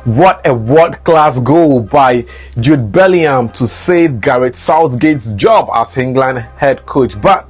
What a world-class goal by Jude Bellingham to save Gareth Southgate's job as England head coach. But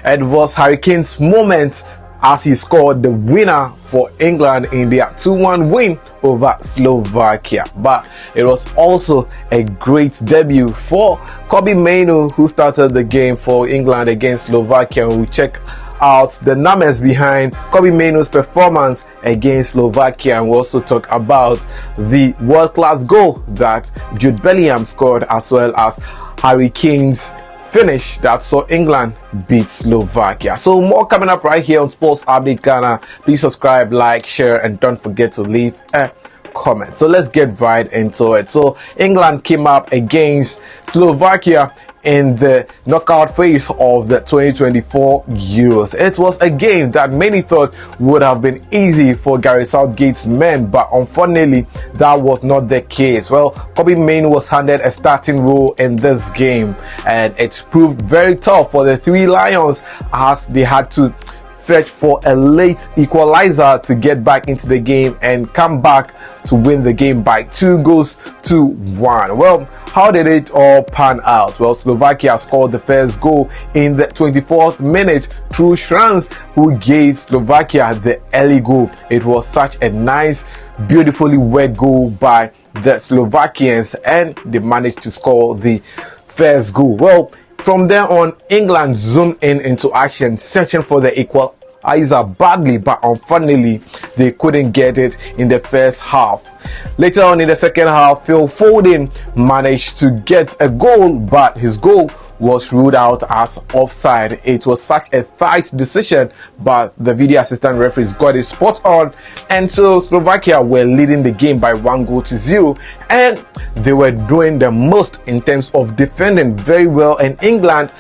it was Harry Kane's moment as he scored the winner for England in their 2-1 win over Slovakia. But it was also a great debut for Kobbie Mainoo, who started the game for England against Slovakia. We check out the numbers behind Kobbie Mainoo's performance against Slovakia, and we also talk about the world-class goal that Jude Bellingham scored, as well as Harry Kane's finish that saw England beat Slovakia. So more coming up right here on Sports Update Ghana. Please subscribe, like, share, and don't forget to leave a comment. So let's get right into it. So England came up against Slovakia in the knockout phase of the 2024 Euros. It was a game that many thought would have been easy for Gareth Southgate's men, but unfortunately that was not the case. Well, Kobbie Mainoo was handed a starting role in this game, and it proved very tough for the Three Lions as they had to fetch for a late equalizer to get back into the game and come back to win the game by 2-1. Well, how did it all pan out? Well, Slovakia scored the first goal in the 24th minute through Schranz, who gave Slovakia the early goal. It was such a nice, beautifully wet goal by the Slovakians, and they managed to score the first goal. Well, from there on, England zoomed into action, searching for the equalizer badly, but unfortunately, they couldn't get it in the first half. Later on in the second half, Phil Foden managed to get a goal, but his goal was ruled out as offside. It was such a tight decision, but the video assistant referees got it spot on, and so Slovakia were leading the game by 1-0, and they were doing the most in terms of defending very well, and England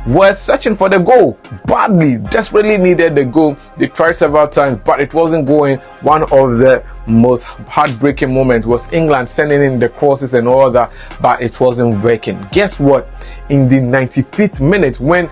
were searching for the goal badly, desperately needed the goal. They tried several times, but it wasn't going. One of the most heartbreaking moments was England sending in the crosses and all that, but it wasn't working. Guess what? In the 95th minute, when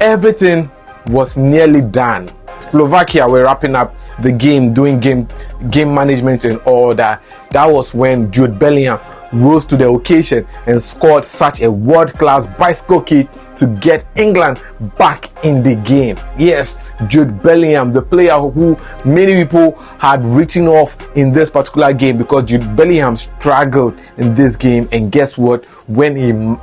everything was nearly done, Slovakia were wrapping up the game, doing game management and all that. That was when Jude Bellingham rose to the occasion and scored such a world-class bicycle kick to get England back in the game. Yes, Jude Bellingham, the player who many people had written off in this particular game because Jude Bellingham struggled in this game, and guess what? When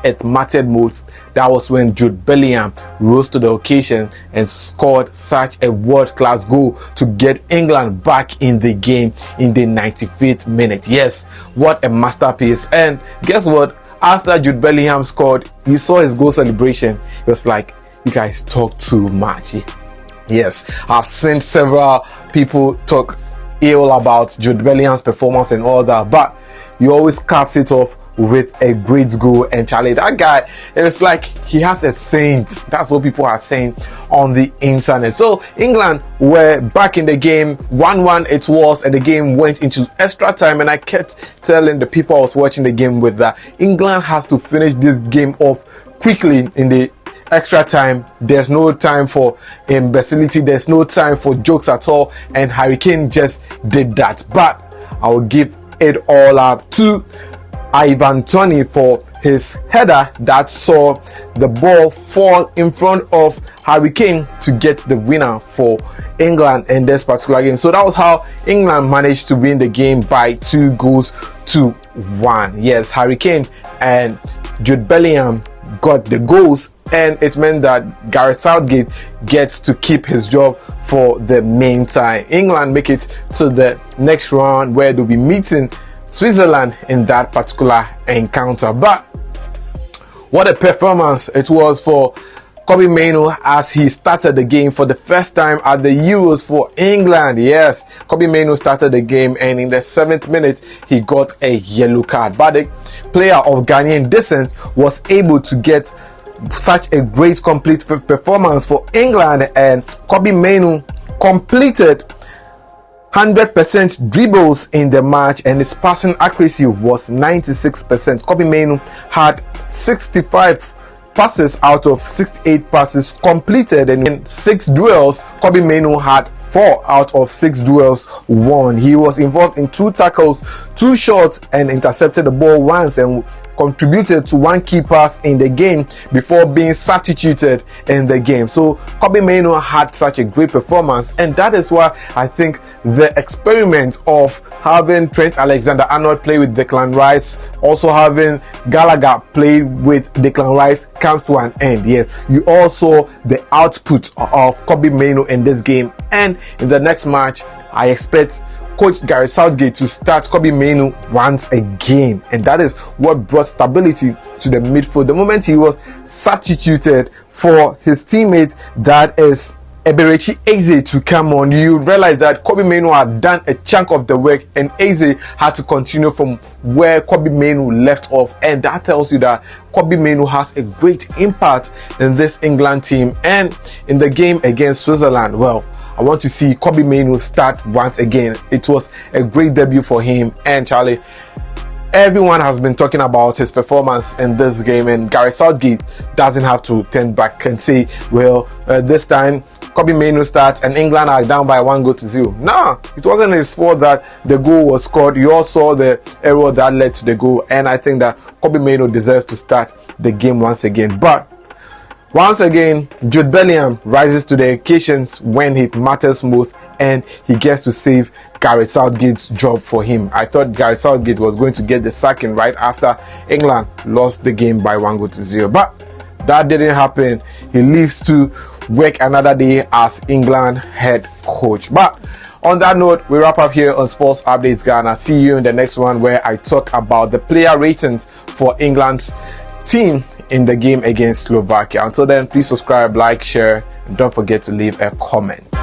it mattered most, that was when Jude Bellingham rose to the occasion and scored such a world-class goal to get England back in the game in the 95th minute. Yes, what a masterpiece. And guess what? After Jude Bellingham scored, you saw his goal celebration. It was like, you guys talk too much. Yes, I've seen several people talk ill about Jude Bellingham's performance and all that, but you always caps it off with a great goal. And Charlie, that guy, it's like he has a saint. That's what people are saying on the internet. So England were back in the game, 1-1 it was, and the game went into extra time, and I kept telling the people I was watching the game with that England has to finish this game off quickly in the extra time. There's no time for imbecility, there's no time for jokes at all, and Harry Kane just did that. But I will give it all up to Ivan Toney for his header that saw the ball fall in front of Harry Kane to get the winner for England in this particular game. So that was how England managed to win the game by 2-1. Yes, Harry Kane and Jude Bellingham got the goals, and it meant that Gareth Southgate gets to keep his job for the meantime. England make it to the next round where they'll be meeting Switzerland in that particular encounter. But what a performance it was for Kobbie Mainoo as he started the game for the first time at the Euros for England. Yes, Kobbie Mainoo started the game, and in the 7th minute he got a yellow card. But the player of Ghanaian descent was able to get such a great complete performance for England, and Kobbie Mainoo completed 100% dribbles in the match, and his passing accuracy was 96%. Kobbie Mainoo had 65 passes out of 68 passes completed, and in 6 duels, Kobbie Mainoo had 4 out of 6 duels won. He was involved in 2 tackles, 2 shots, and intercepted the ball once, and contributed to 1 key pass in the game before being substituted in the game. So Kobbie Mainoo had such a great performance, and that is why I think the experiment of having Trent Alexander-Arnold play with Declan Rice, also having Gallagher play with Declan Rice, comes to an end. Yes, you all saw the output of Kobbie Mainoo in this game, and in the next match I expect Coach Gareth Southgate to start Kobbie Mainoo once again, and that is what brought stability to the midfield. The moment he was substituted for his teammate, that is Eberechi Eze, to come on, you realize that Kobbie Mainoo had done a chunk of the work, and Eze had to continue from where Kobbie Mainoo left off, and that tells you that Kobbie Mainoo has a great impact in this England team. And in the game against Switzerland, well, I want to see Kobbie Mainoo start once again. It was a great debut for him, and Charlie, everyone has been talking about his performance in this game, and Gareth Southgate doesn't have to turn back and say, well, this time Kobbie Mainoo starts and England are down by 1-0. Nah, it wasn't his fault that the goal was scored. You all saw the error that led to the goal, and I think that Kobbie Mainoo deserves to start the game once again. But once again, Jude Bellingham rises to the occasions when it matters most, and he gets to save Gareth Southgate's job for him. I thought Gareth Southgate was going to get the sacking right after England lost the game by 1-0, but that didn't happen. He leaves to work another day as England head coach. But on that note, we wrap up here on Sports Updates Ghana. See you in the next one, where I talk about the player ratings for England's team in the game against Slovakia. Until then, please subscribe, like, share, and don't forget to leave a comment.